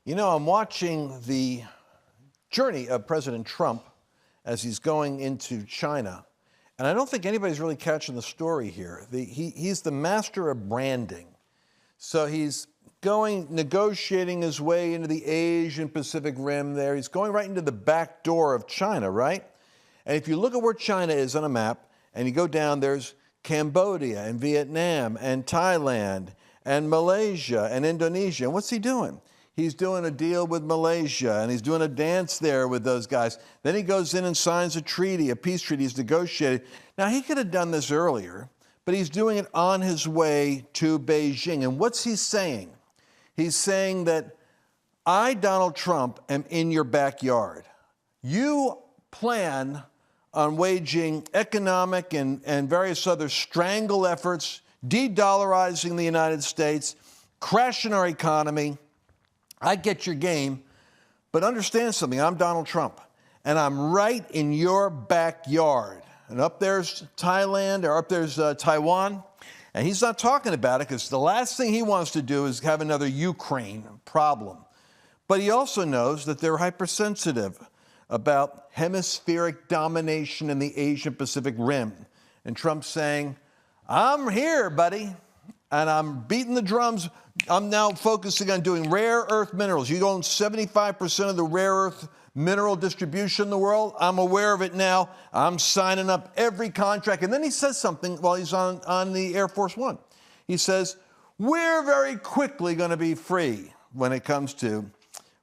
You know, I'm watching the journey of President Trump as he's going into China, and I don't think anybody's really catching the story here. He's the master of branding. So he's negotiating his way into the Asian Pacific Rim there. He's going right into the back door of China, right? And if you look at where China is on a map, and you go down, there's Cambodia and Vietnam and Thailand and Malaysia and Indonesia. And what's he doing? He's doing a deal with Malaysia, and he's doing a dance there with those guys. Then he goes in and signs a treaty, a peace treaty. He's negotiated. Now, he could have done this earlier, but he's doing it on his way to Beijing. And what's he saying? He's saying that I, Donald Trump, am in your backyard. You plan on waging economic and various other strangle efforts, de-dollarizing the United States, crashing our economy. I get your game, but understand something. I'm Donald Trump, and I'm right in your backyard. And up there's Thailand, or up there's Taiwan, and he's not talking about it because the last thing he wants to do is have another Ukraine problem. But he also knows that they're hypersensitive about hemispheric domination in the Asian Pacific Rim. And Trump's saying, I'm here, buddy, and I'm beating the drums. I'm now focusing on doing rare earth minerals. You own 75% of the rare earth mineral distribution in the world. I'm aware of it now. I'm signing up every contract. And then he says something while he's on the Air Force One. He says, we're very quickly going to be free when it comes to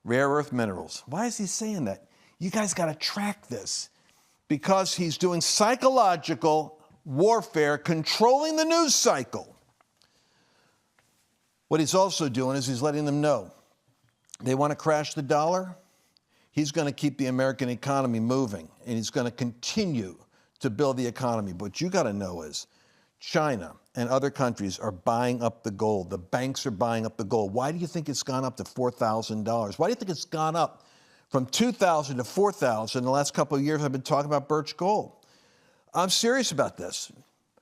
rare earth minerals. Why is he saying that? You guys got to track this, because he's doing psychological warfare, controlling the news cycle. What he's also doing is he's letting them know they want to crash the dollar. He's going to keep the American economy moving, and he's going to continue to build the economy. But what you got to know is China and other countries are buying up the gold. The banks are buying up the gold. Why do you think it's gone up to $4,000? Why do you think it's gone up from $2,000 to $4,000 in the last couple of years? I've been talking about birch gold. I'm serious about this.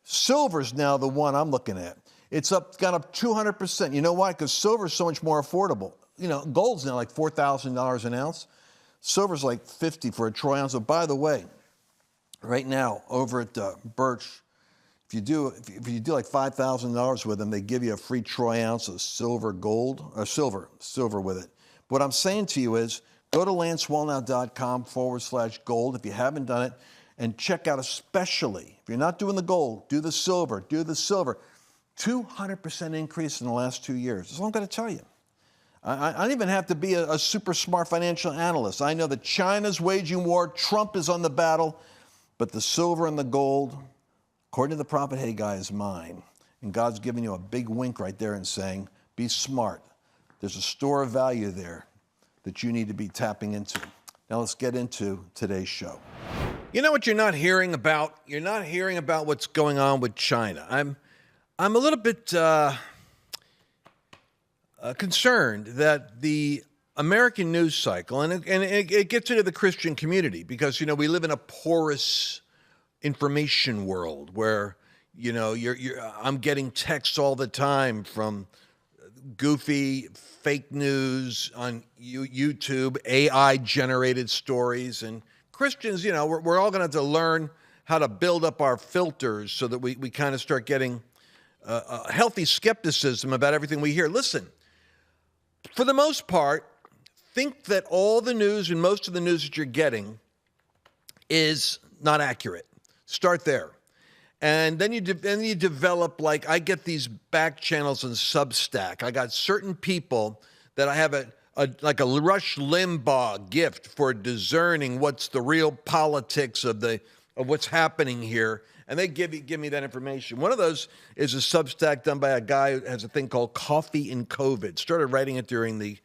Silver's now the one I'm looking at. It's gone up 200%. You know why? Because silver's so much more affordable. You know, gold's now like $4,000 an ounce. Silver's like $50 for a troy ounce. So by the way, right now over at Birch, if you do like $5,000 with them, they give you a free troy ounce of silver with it. What I'm saying to you is, go to lancewallnau.com/gold if you haven't done it, and check out, especially if you're not doing the gold, do the silver. 200% increase in the last 2 years. That's all I'm going to tell you. I don't even have to be a super smart financial analyst. I know that China's waging war, Trump is on the battle, but the silver and the gold, according to the prophet Haggai, is mine. And God's giving you a big wink right there and saying, be smart. There's a store of value there that you need to be tapping into. Now let's get into today's show. You know what you're not hearing about? You're not hearing about what's going on with China. I'm a little bit concerned that the American news cycle, and it gets into the Christian community, because, you know, we live in a porous information world where, you know, I'm getting texts all the time from goofy fake news on YouTube, AI-generated stories, and Christians, you know, we're all going to have to learn how to build up our filters so that we kind of start getting a healthy skepticism about everything we hear. Listen, for the most part, think that all the news and most of the news that you're getting is not accurate. Start there. And then you develop, like, I get these back channels in Substack. I got certain people that I have like a Rush Limbaugh gift for discerning what's the real politics of what's happening here. And they give me that information. One of those is a Substack done by a guy who has a thing called Coffee in COVID. Started writing it during the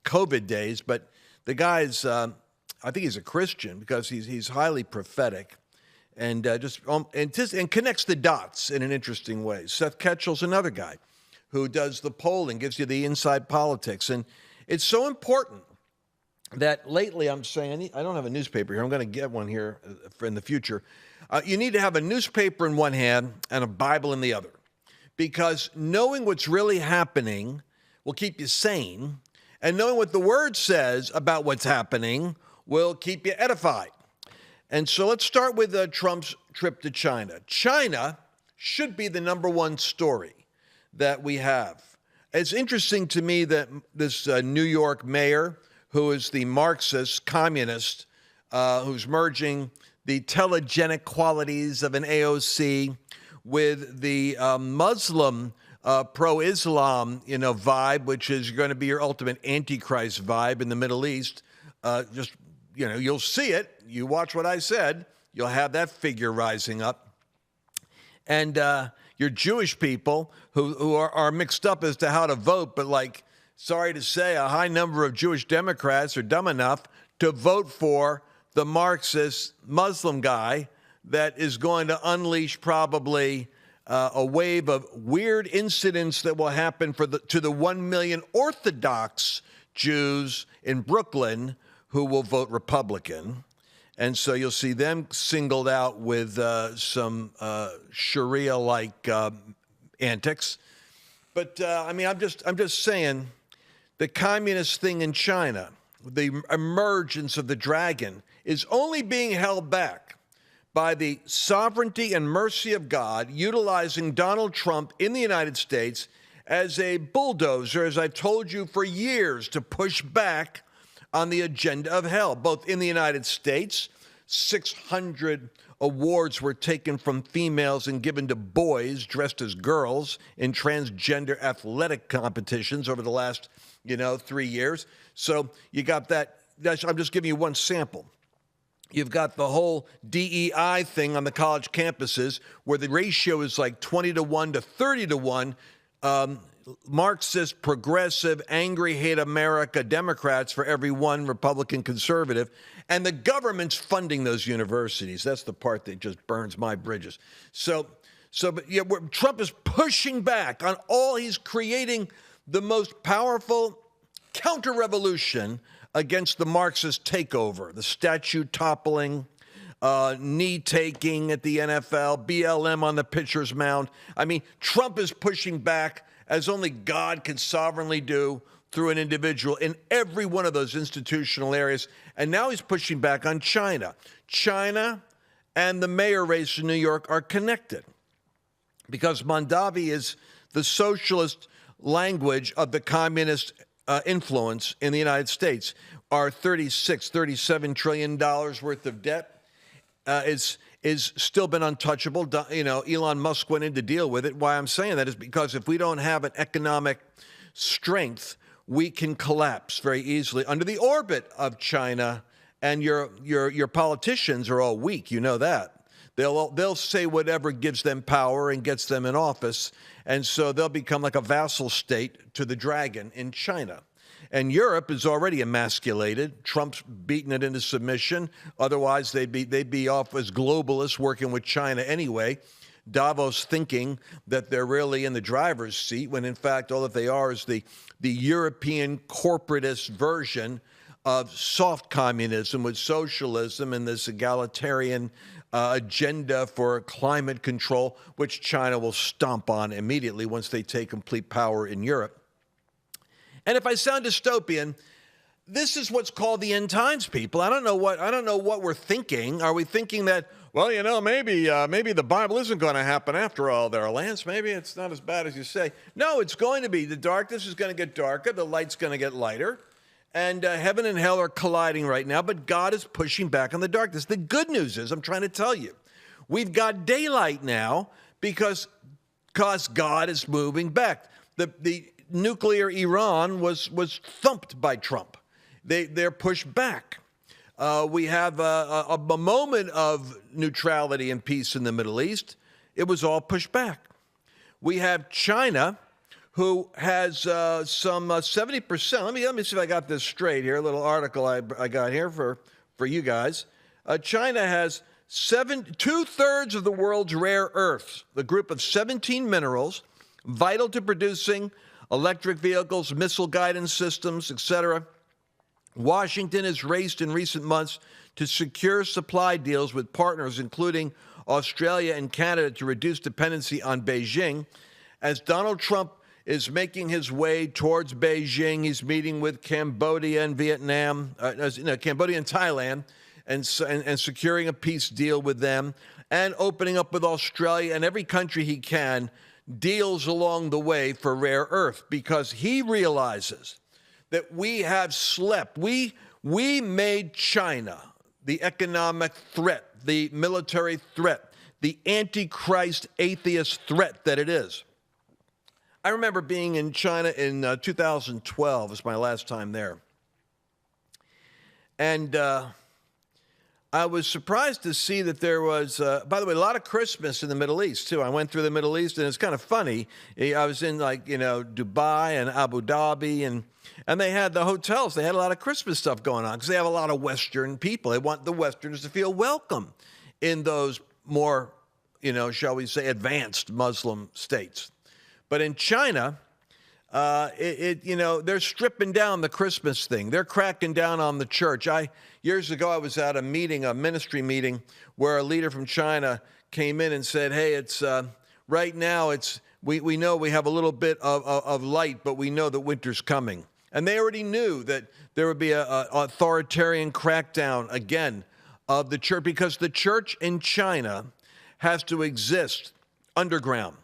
COVID days, but the guy's, I think he's a Christian, because he's highly prophetic, and and connects the dots in an interesting way. Seth Ketchell's another guy who does the polling, gives you the inside politics, and it's so important that lately I'm saying, I don't have a newspaper here. I'm going to get one here in the future. You need to have a newspaper in one hand and a Bible in the other, because knowing what's really happening will keep you sane, And knowing what the Word says about what's happening will keep you edified. And so let's start with Trump's trip to China. China should be the #1 story that we have. It's interesting to me that this New York mayor, who is the Marxist communist, who's merging the telegenic qualities of an AOC with the Muslim pro-Islam, vibe, which is going to be your ultimate antichrist vibe in the Middle East. You'll see it. You watch what I said. You'll have that figure rising up. And your Jewish people who are mixed up as to how to vote, but sorry to say, a high number of Jewish Democrats are dumb enough to vote for the Marxist Muslim guy that is going to unleash probably a wave of weird incidents that will happen to the 1 million Orthodox Jews in Brooklyn who will vote Republican. And so you'll see them singled out with some Sharia-like antics. But I'm just saying, the communist thing in China, the emergence of the dragon, is only being held back by the sovereignty and mercy of God, utilizing Donald Trump in the United States as a bulldozer, as I've told you for years, to push back on the agenda of hell, both in the United States. 600 awards were taken from females and given to boys dressed as girls in transgender athletic competitions over the last, 3 years. So you got that. I'm just giving you one sample. You've got the whole DEI thing on the college campuses where the ratio is like 20-1 to 30-1. Marxist, progressive, angry, hate America Democrats for every one Republican conservative. And the government's funding those universities. That's the part that just burns my bridges. But Trump is pushing back on all. He's creating the most powerful counter-revolution against the Marxist takeover, the statue toppling, knee-taking at the NFL, BLM on the pitcher's mound. Trump is pushing back as only God can sovereignly do through an individual in every one of those institutional areas. And now he's pushing back on China. China and the mayor race in New York are connected because Mondavi is the socialist language of the communist influence in the United States. Our $37 trillion worth of debt is still been untouchable. Elon Musk went in to deal with it. Why I'm saying that is because if we don't have an economic strength, we can collapse very easily under the orbit of China. And your politicians are all weak. You know that. They'll say whatever gives them power and gets them in office. And so they'll become like a vassal state to the dragon in China. And Europe is already emasculated. Trump's beaten it into submission. Otherwise, they'd be off as globalists working with China anyway. Davos thinking that they're really in the driver's seat when, in fact, all that they are is the European corporatist version of soft communism with socialism and this egalitarian agenda for climate control, which China will stomp on immediately once they take complete power in Europe. And if I sound dystopian, this is what's called the end times, people. I don't know what we're thinking. Are we thinking that, maybe the Bible isn't going to happen after all there, Lance? Maybe it's not as bad as you say. No, it's going to be. The darkness is going to get darker. The light's going to get lighter. And heaven and hell are colliding right now, but God is pushing back on the darkness. The good news is, I'm trying to tell you, we've got daylight now because God is moving back. The nuclear Iran was thumped by Trump. They're pushed back. We have a moment of neutrality and peace in the Middle East. It was all pushed back. We have China, who has some 70%. Let me see if I got this straight here. A little article I got here for you guys. China has 2/3 of the world's rare earths, the group of 17 minerals vital to producing electric vehicles, missile guidance systems, etc. Washington has raced in recent months to secure supply deals with partners, including Australia and Canada, to reduce dependency on Beijing. As Donald Trump is making his way towards Beijing. He's meeting with Cambodia and Vietnam, Cambodia and Thailand, and securing a peace deal with them, and opening up with Australia and every country he can, deals along the way for rare earth, because he realizes that we have slept. We made China the economic threat, the military threat, the antichrist atheist threat that it is. I remember being in China in 2012. It was my last time there. And I was surprised to see that there was, by the way, a lot of Christmas in the Middle East, too. I went through the Middle East, and it's kind of funny. I was in, Dubai and Abu Dhabi, and they had the hotels. They had a lot of Christmas stuff going on because they have a lot of Western people. They want the Westerners to feel welcome in those more, shall we say, advanced Muslim states. But in China, they're stripping down the Christmas thing. They're cracking down on the church. Years ago, I was at a meeting, a ministry meeting, where a leader from China came in and said, hey, it's right now, we know we have a little bit of light, but we know that winter's coming. And they already knew that there would be an authoritarian crackdown, again, of the church, because the church in China has to exist underground.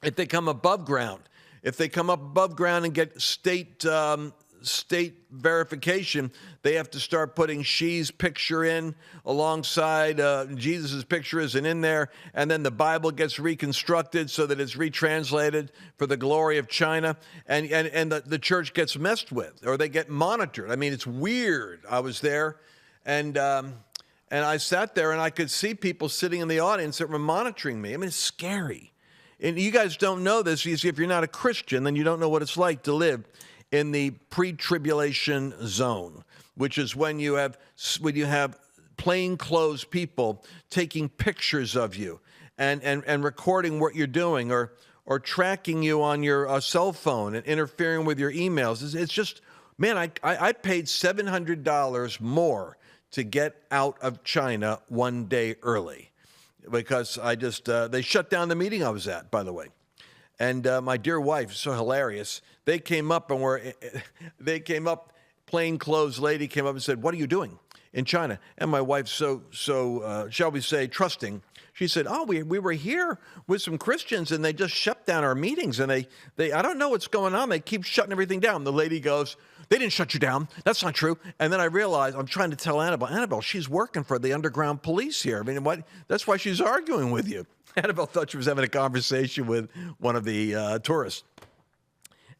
If they come above ground, and get state verification, they have to start putting Xi's picture in alongside Jesus' picture isn't in there, and then the Bible gets reconstructed so that it's retranslated for the glory of China, and the church gets messed with, or they get monitored. I mean, it's weird. I was there, and I sat there, and I could see people sitting in the audience that were monitoring me. I mean, it's scary. And you guys don't know this. You see, if you're not a Christian, then you don't know what it's like to live in the pre-tribulation zone, which is when you have plainclothes people taking pictures of you and recording what you're doing, or tracking you on your cell phone and interfering with your emails. It's just, man, I paid $700 more to get out of China one day early, because they shut down the meeting I was at, by the way. And my dear wife, so hilarious, they came up, plainclothes lady came up and said, what are you doing in China? And my wife, so shall we say, trusting, she said, oh, we were here with some Christians, and they just shut down our meetings, and they I don't know what's going on. They keep shutting everything down. The lady goes, they didn't shut you down. That's not true. And then I realized, I'm trying to tell Annabelle, she's working for the underground police here. I mean, that's why she's arguing with you. Annabelle thought she was having a conversation with one of the tourists.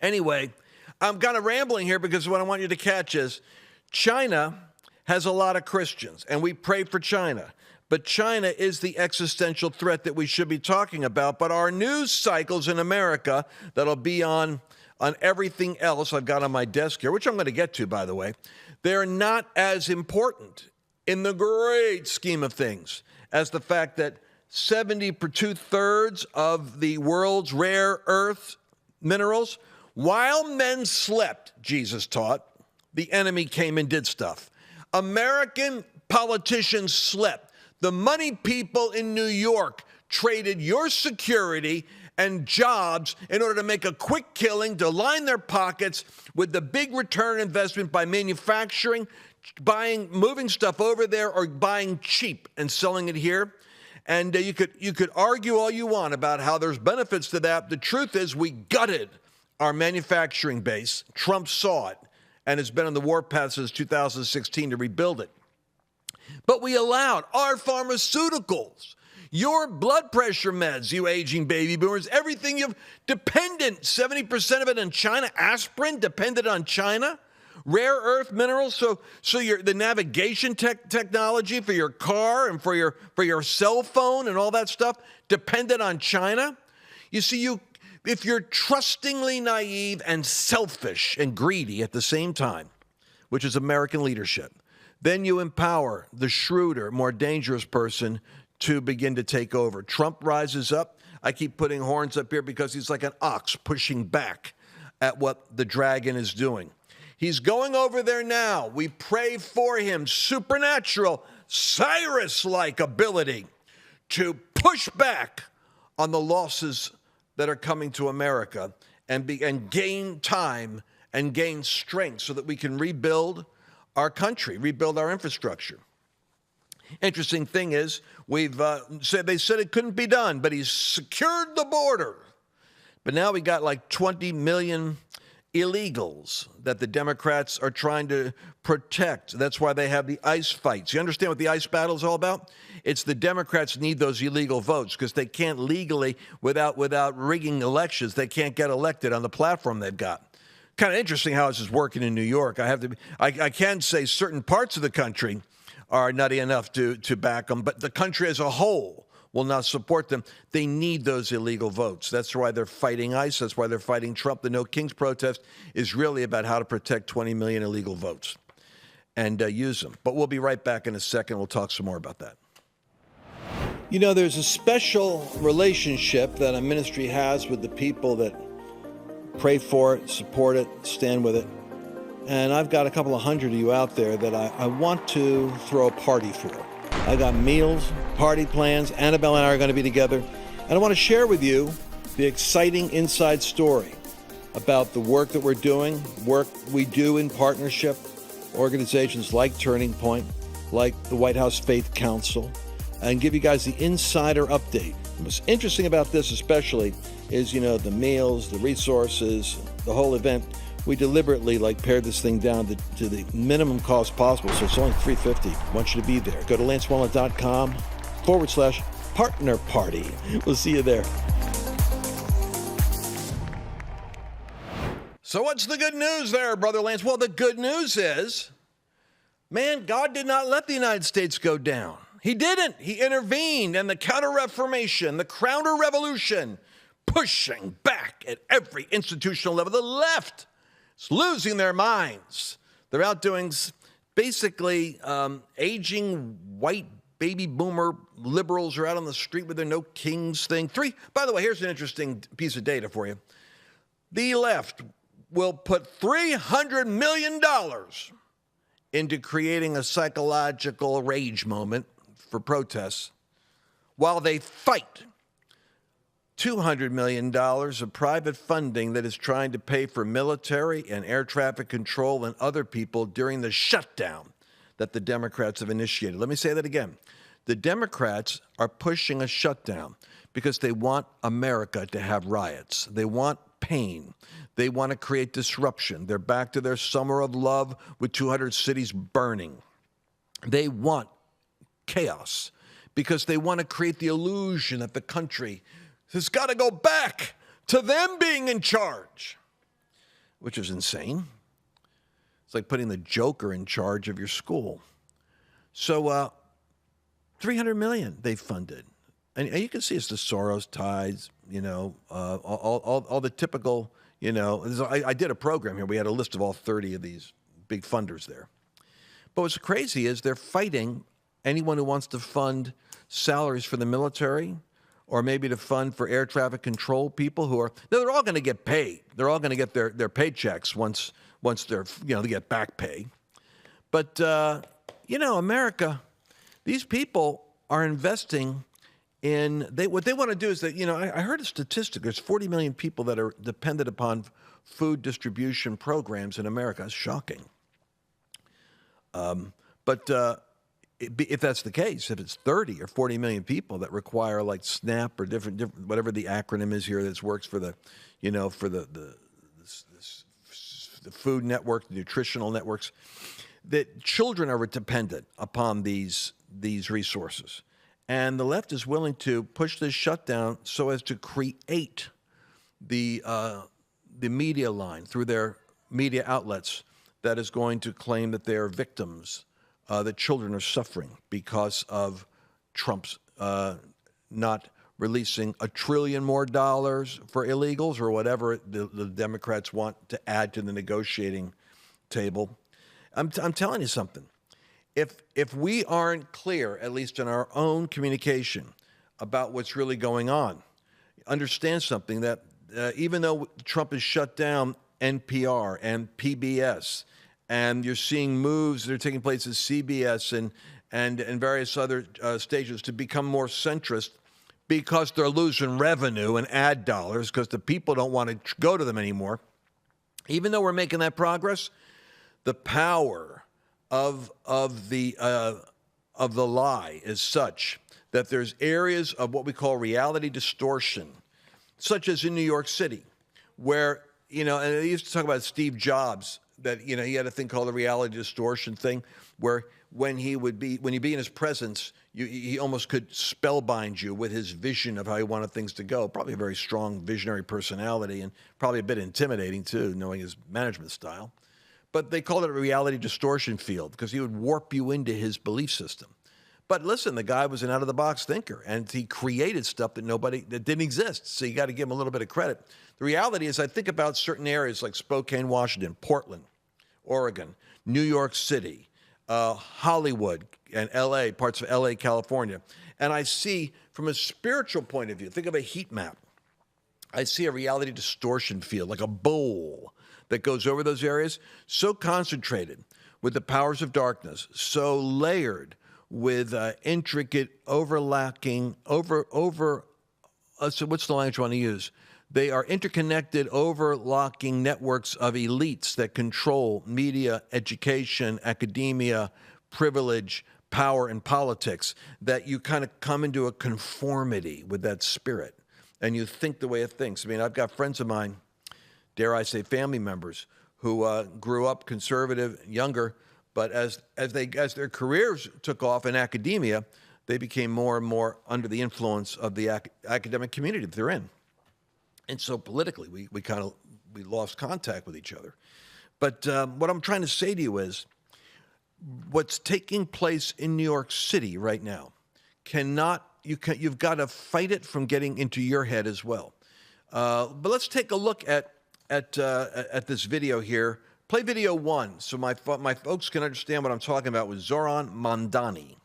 Anyway, I'm kind of rambling here because what I want you to catch is China has a lot of Christians, and we pray for China. But China is the existential threat that we should be talking about. But our news cycles in America that'll be on everything else I've got on my desk here, which I'm going to get to, by the way, they're not as important in the great scheme of things as the fact that 2/3 of the world's rare earth minerals, while men slept, Jesus taught, the enemy came and did stuff. American politicians slept. The money people in New York traded your security and jobs in order to make a quick killing, to line their pockets with the big return investment by manufacturing, moving stuff over there, or buying cheap and selling it here. And you could argue all you want about how there's benefits to that. The truth is, we gutted our manufacturing base. Trump saw it and has been on the warpath since 2016 to rebuild it. But we allowed our pharmaceuticals, your blood pressure meds, you aging baby boomers, everything you've dependent, 70% of it in China, aspirin dependent on China, rare earth minerals, so the navigation technology for your car and for your cell phone and all that stuff dependent on China. You see, if you're trustingly naive and selfish and greedy at the same time, which is American leadership, then you empower the shrewder, more dangerous person to begin to take over. Trump rises up. I keep putting horns up here because he's like an ox pushing back at what the dragon is doing. He's going over there now. We pray for him, supernatural, Cyrus-like ability to push back on the losses that are coming to America and gain time and gain strength so that we can rebuild our country, rebuild our infrastructure. Interesting thing is, they said it couldn't be done, but he's secured the border. But now we got like 20 million illegals that the Democrats are trying to protect. That's why they have the ICE fights. You understand what the ICE battle is all about? It's the Democrats need those illegal votes because they can't legally, without rigging elections, they can't get elected on the platform they've got. Kind of interesting how this is working in New York. I can say certain parts of the country are nutty enough to back them, but the country as a whole will not support them. They need those illegal votes. That's why they're fighting ICE. That's why they're fighting Trump. The No Kings protest is really about how to protect 20 million illegal votes and use them. But we'll be right back in a second. We'll talk some more about that. You know, there's a special relationship that a ministry has with the people that pray for it, support it, stand with it. And I've got a couple of hundred of you out there that I want to throw a party for. I got meals, party plans. Annabelle and I are going to be together. And I want to share with you the exciting inside story about the work that we're doing, work we do in partnership, organizations like Turning Point, like the White House Faith Council, and give you guys the insider update. What's interesting about this especially is, you know, the meals, the resources, the whole event. We deliberately pared this thing down to the minimum cost possible, so it's only $350. I want you to be there. Go to lancewallnau.com/partner party. We'll see you there. So what's the good news there, Brother Lance? Well, the good news is, man, God did not let the United States go down. He didn't. He intervened, and the Counter-Reformation, the Counter-Revolution, pushing back at every institutional level. The left is losing their minds. They're out doing basically aging white baby boomer liberals are out on the street with their No Kings thing. By the way, here's an interesting piece of data for you. The left will put $300 million into creating a psychological rage moment for protests while they fight $200 million of private funding that is trying to pay for military and air traffic control and other people during the shutdown that the Democrats have initiated. Let me say that again. The Democrats are pushing a shutdown because they want America to have riots. They want pain. They want to create disruption. They're back to their summer of love with 200 cities burning. They want chaos because they want to create the illusion that the country has got to go back to them being in charge, which is insane. It's like putting the Joker in charge of your school. So $300 million they funded. And you can see it's the Soros ties, all the typical, I did a program here. We had a list of all 30 of these big funders there. But what's crazy is they're fighting anyone who wants to fund salaries for the military or maybe to fund for air traffic control people they're all going to get paid. They're all going to get their paychecks once they're, they get back pay. But, America, these people are investing in, what they want to do is that, I heard a statistic. There's 40 million people that are dependent upon food distribution programs in America. It's shocking. If that's the case, if it's 30 or 40 million people that require like SNAP or different whatever the acronym is here that works for the, for the food network, the nutritional networks, that children are dependent upon these resources. And the left is willing to push this shutdown so as to create the media line through their media outlets that is going to claim that they are victims, that children are suffering because of Trump's not releasing $1 trillion more for illegals or whatever the Democrats want to add to the negotiating table. I'm telling you something. If we aren't clear, at least in our own communication, about what's really going on, understand something that even though Trump has shut down NPR and PBS, and you're seeing moves that are taking place at CBS and various other stations to become more centrist because they're losing revenue and ad dollars because the people don't want to go to them anymore. Even though we're making that progress, the power of the lie is such that there's areas of what we call reality distortion, such as in New York City, where, and they used to talk about Steve Jobs, that, he had a thing called the reality distortion thing, where when you'd be in his presence, he almost could spellbind you with his vision of how he wanted things to go. Probably a very strong visionary personality and probably a bit intimidating too, knowing his management style. But they called it a reality distortion field because he would warp you into his belief system. But listen, the guy was an out-of-the-box thinker, and he created stuff that didn't exist. So you got to give him a little bit of credit. The reality is, I think about certain areas like Spokane, Washington, Portland, Oregon, New York City, Hollywood, and L.A., parts of L.A., California. And I see, from a spiritual point of view, think of a heat map. I see a reality distortion field, like a bowl that goes over those areas, so concentrated with the powers of darkness, so layered with intricate overlapping, so what's the language I want to use? They are interconnected, overlocking networks of elites that control media, education, academia, privilege, power, and politics, that you kind of come into a conformity with that spirit, and you think the way it thinks. I mean, I've got friends of mine, dare I say family members, who grew up conservative, younger, but as their careers took off in academia, they became more and more under the influence of the academic community that they're in. And so politically, we lost contact with each other. But what I'm trying to say to you is, what's taking place in New York City right now you've got to fight it from getting into your head as well. But let's take a look at this video here. Play video 1 so my folks can understand what I'm talking about with Zohran Mamdani.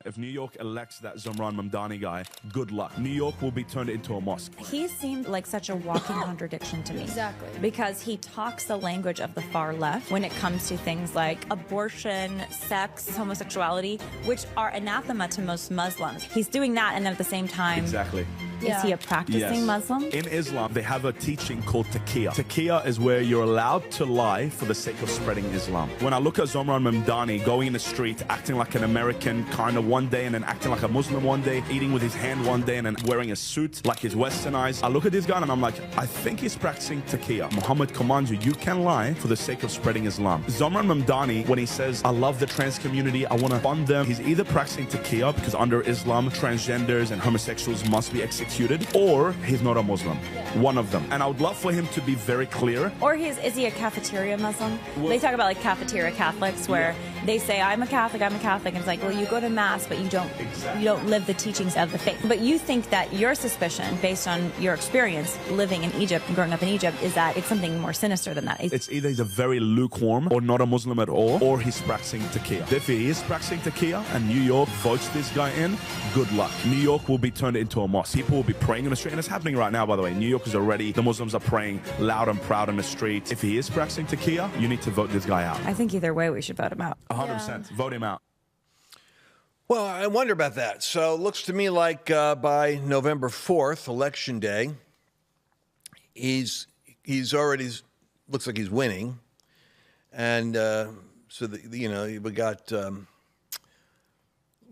If New York elects that Zohran Mamdani guy, good luck. New York will be turned into a mosque. He seemed like such a walking contradiction to me. Exactly. Because he talks the language of the far left when it comes to things like abortion, sex, homosexuality, which are anathema to most Muslims. He's doing that, and then at the same time... Exactly. Is he a practicing Muslim? In Islam, they have a teaching called taqiyya. Taqiyya is where you're allowed to lie for the sake of spreading Islam. When I look at Zohran Mamdani going in the street, acting like an American kind of one day and then acting like a Muslim one day, eating with his hand one day and then wearing a suit like he's westernized, I look at this guy and I'm like, I think he's practicing taqiyya. Muhammad commands you, you can lie for the sake of spreading Islam. Zohran Mamdani, when he says, I love the trans community, I want to fund them, he's either practicing taqiyya because under Islam, transgenders and homosexuals must be executed, or he's not a Muslim. One of them. And I would love for him to be very clear. Or is he a cafeteria Muslim? Well, they talk about like cafeteria Catholics where they say, I'm a Catholic. And it's like, well, you go to Mass, but you don't live the teachings of the faith. But you think that your suspicion, based on your experience living in Egypt and growing up in Egypt, is that it's something more sinister than that. It's either he's a very lukewarm or not a Muslim at all, or he's practicing taqiyya. If he is practicing taqiyya and New York votes this guy in, good luck. New York will be turned into a mosque. People will be praying in the street, and it's happening right now, by the way. New York is already, the Muslims are praying loud and proud in the street. If he is practicing taqiyya, you need to vote this guy out. I think either way we should vote him out. 100%. Vote him out. Well, I wonder about that. So it looks to me like by November 4th, Election Day, he's already, looks like he's winning. And so, we got,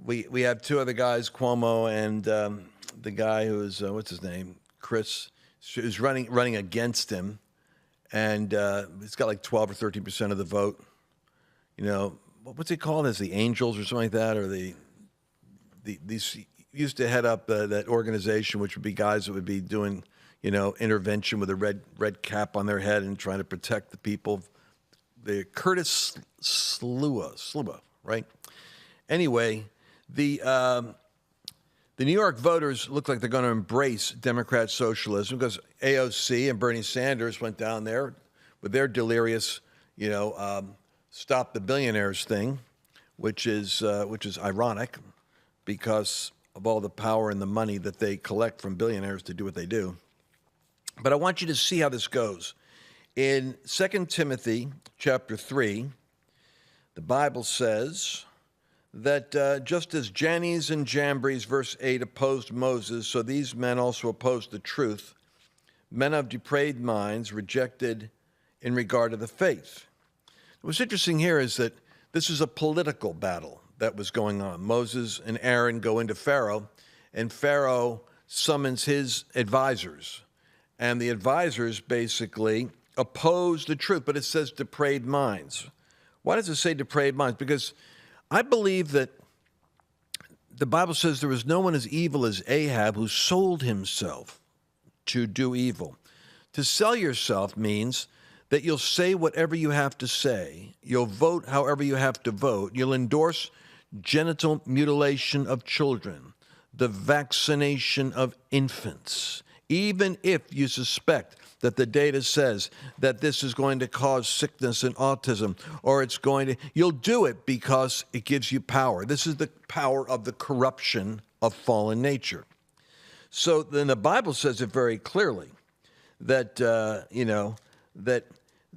we have two other guys, Cuomo and the guy who's, what's his name, Chris, who's running against him. And he's got like 12 or 13% of the vote. What's he called? As the Angels or something like that, or these used to head up that organization, which would be guys that would be doing, intervention with a red cap on their head and trying to protect the people. The Curtis Slua, right? Anyway, the New York voters look like they're going to embrace Democrat socialism because AOC and Bernie Sanders went down there with their delirious, stop the billionaires thing, which is ironic because of all the power and the money that they collect from billionaires to do what they do. But I want you to see how this goes. In 2 Timothy chapter 3, the Bible says that just as Jannes and Jambres, verse 8, opposed Moses, so these men also opposed the truth. Men of depraved minds rejected in regard to the faith. What's interesting here is that this is a political battle that was going on. Moses and Aaron go into Pharaoh, and Pharaoh summons his advisors. And the advisors basically oppose the truth, but it says depraved minds. Why does it say depraved minds? Because I believe that the Bible says there was no one as evil as Ahab who sold himself to do evil. To sell yourself means that you'll say whatever you have to say, you'll vote however you have to vote, you'll endorse genital mutilation of children, the vaccination of infants, even if you suspect that the data says that this is going to cause sickness and autism, or you'll do it because it gives you power. This is the power of the corruption of fallen nature. So then the Bible says it very clearly that, that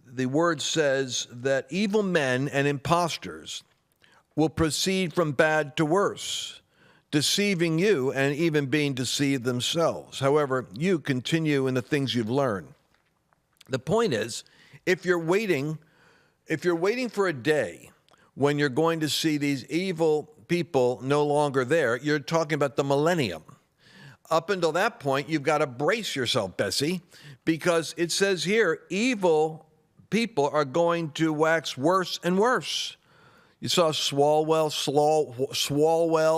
the word says that evil men and impostors will proceed from bad to worse, deceiving you and even being deceived themselves. However, you continue in the things you've learned. The point is, if you're waiting for a day when you're going to see these evil people no longer there, you're talking about the millennium. Up until that point, you've got to brace yourself, Bessie, because it says here, evil people are going to wax worse and worse. You saw Swalwell,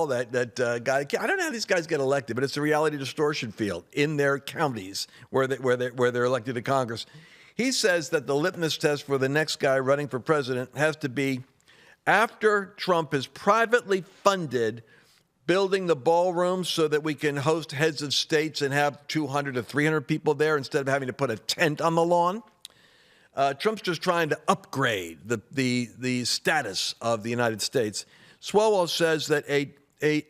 that guy. I don't know how these guys get elected, but it's a reality distortion field in their counties where they're elected to Congress. He says that the litmus test for the next guy running for president has to be after Trump has privately funded building the ballroom so that we can host heads of states and have 200 to 300 people there instead of having to put a tent on the lawn. Trump's just trying to upgrade the status of the United States. Swalwell says that a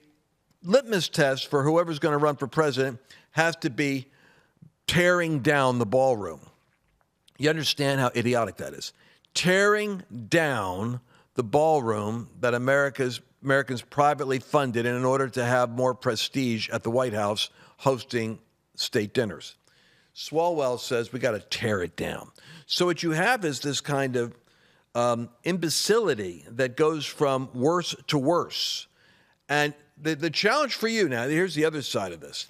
litmus test for whoever's going to run for president has to be tearing down the ballroom. You understand how idiotic that is? Tearing down the ballroom that Americans privately funded in order to have more prestige at the White House hosting state dinners. Swalwell says we got to tear it down. So what you have is this kind of imbecility that goes from worse to worse. And the challenge for you now, here's the other side of this.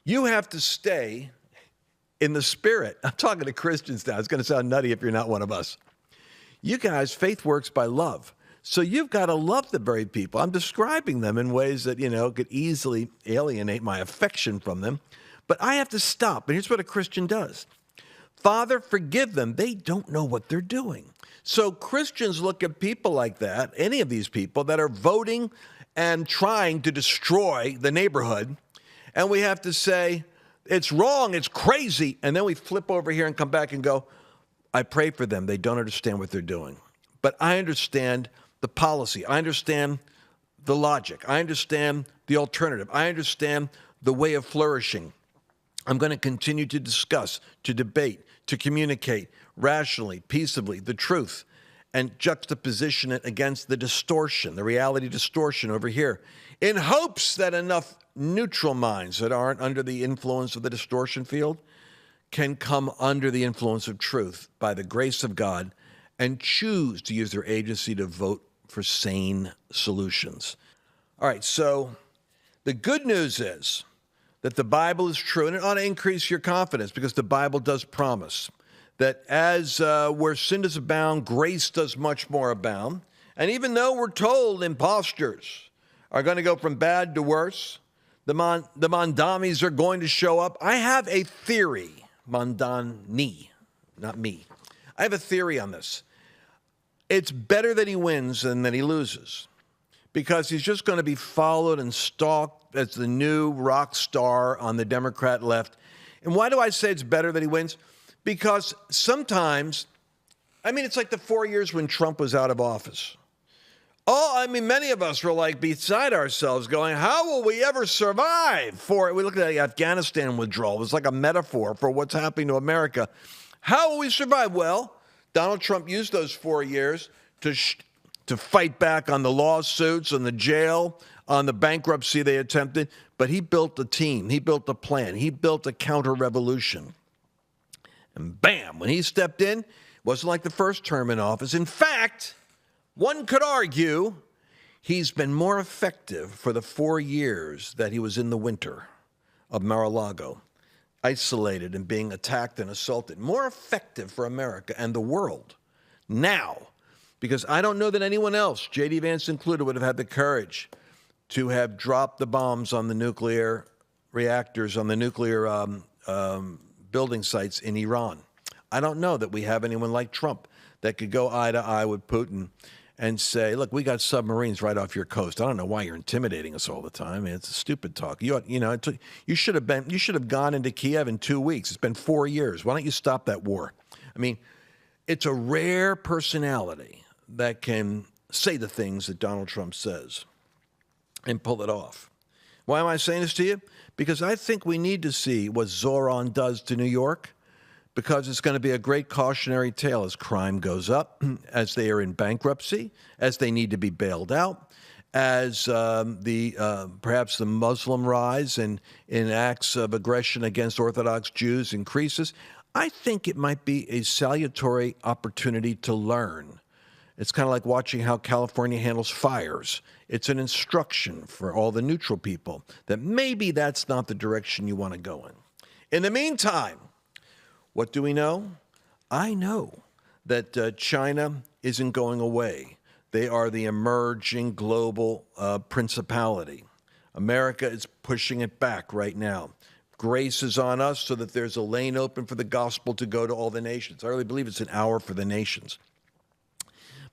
You have to stay in the spirit. I'm talking to Christians now. It's going to sound nutty if you're not one of us. You guys, faith works by love. So you've got to love the very people. I'm describing them in ways that, could easily alienate my affection from them. But I have to stop. And here's what a Christian does. Father, forgive them. They don't know what they're doing. So Christians look at people like that, any of these people that are voting and trying to destroy the neighborhood, and we have to say, it's wrong, it's crazy, and then we flip over here and come back and go, I pray for them. They don't understand what they're doing. But I understand the policy. I understand the logic. I understand the alternative. I understand the way of flourishing. I'm going to continue to discuss, to debate, to communicate rationally, peaceably, the truth, and juxtaposition it against the distortion, the reality distortion over here, in hopes that enough neutral minds that aren't under the influence of the distortion field can come under the influence of truth by the grace of God and choose to use their agency to vote for sane solutions. All right, so the good news is that the Bible is true, and it ought to increase your confidence because the Bible does promise that as where sin does abound, grace does much more abound. And even though we're told imposters are going to go from bad to worse, the Mondamis are going to show up. I have a theory, Mondani, not me. I have a theory on this. It's better that he wins than that he loses because he's just going to be followed and stalked as the new rock star on the Democrat left. And why do I say it's better that he wins? Because sometimes, it's like the 4 years when Trump was out of office. Many of us were like beside ourselves going, how will we ever survive? We looked at the Afghanistan withdrawal. It was like a metaphor for what's happening to America. How will we survive? Well, Donald Trump used those 4 years to fight back on the lawsuits, on the jail, on the bankruptcy they attempted. But he built a team. He built a plan. He built a counter-revolution. And bam, when he stepped in, it wasn't like the first term in office. In fact, one could argue he's been more effective for the 4 years that he was in the winter of Mar-a-Lago, isolated and being attacked and assaulted. More effective for America and the world now, because I don't know that anyone else, J.D. Vance included, would have had the courage to have dropped the bombs on the nuclear reactors, on the nuclear building sites in Iran. I don't know that we have anyone like Trump that could go eye to eye with Putin and say, look, we got submarines right off your coast. I don't know why you're intimidating us all the time. I mean, it's a stupid talk. You should have gone into Kiev in 2 weeks. It's been 4 years. Why don't you stop that war? I mean, it's a rare personality that can say the things that Donald Trump says and pull it off. Why am I saying this to you? Because I think we need to see what Zoran does to New York, because it's going to be a great cautionary tale as crime goes up, as they are in bankruptcy, as they need to be bailed out, as perhaps the Muslim rise in acts of aggression against Orthodox Jews increases. I think it might be a salutary opportunity to learn. It's kind of like watching how California handles fires. It's an instruction for all the neutral people that maybe that's not the direction you want to go in. In the meantime, what do we know? I know that China isn't going away. They are the emerging global principality. America is pushing it back right now. Grace is on us so that there's a lane open for the gospel to go to all the nations. I really believe it's an hour for the nations.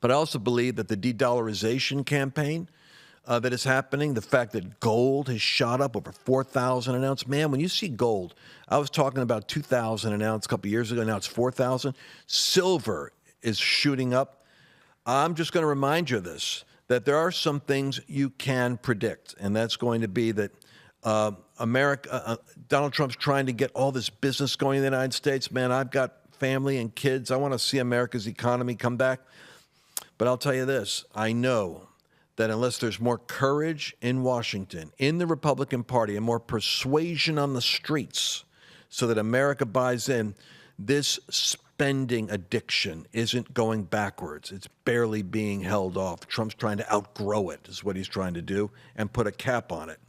But I also believe that the de-dollarization campaign that is happening, the fact that gold has shot up over 4,000 an ounce. Man, when you see gold, I was talking about 2,000 an ounce a couple years ago. Now it's 4,000. Silver is shooting up. I'm just going to remind you of this, that there are some things you can predict, and that's going to be that Donald Trump's trying to get all this business going in the United States. Man, I've got family and kids. I want to see America's economy come back. But I'll tell you this, I know that unless there's more courage in Washington, in the Republican Party, and more persuasion on the streets so that America buys in, this spending addiction isn't going backwards. It's barely being held off. Trump's trying to outgrow it, is what he's trying to do, and put a cap on it.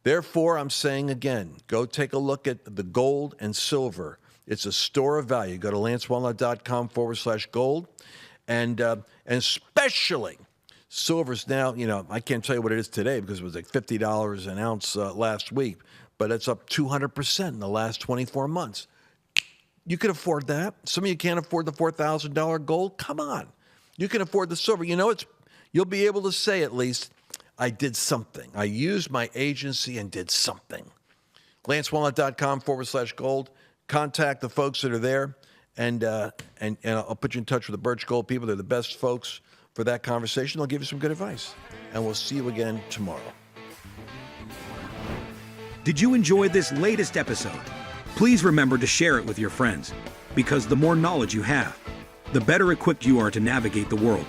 Therefore, I'm saying again, go take a look at the gold and silver. It's a store of value. Go to lancewallnau.com/gold. And especially silver's now, I can't tell you what it is today because it was like $50 an ounce last week, but it's up 200% in the last 24 months. You can afford that. Some of you can't afford the $4,000 gold. Come on. You can afford the silver. You'll be able to say at least, I did something. I used my agency and did something. lancewallnau.com/gold. Contact the folks that are there. And I'll put you in touch with the Birch Gold people. They're the best folks for that conversation. They'll give you some good advice. And we'll see you again tomorrow. Did you enjoy this latest episode? Please remember to share it with your friends, because the more knowledge you have, the better equipped you are to navigate the world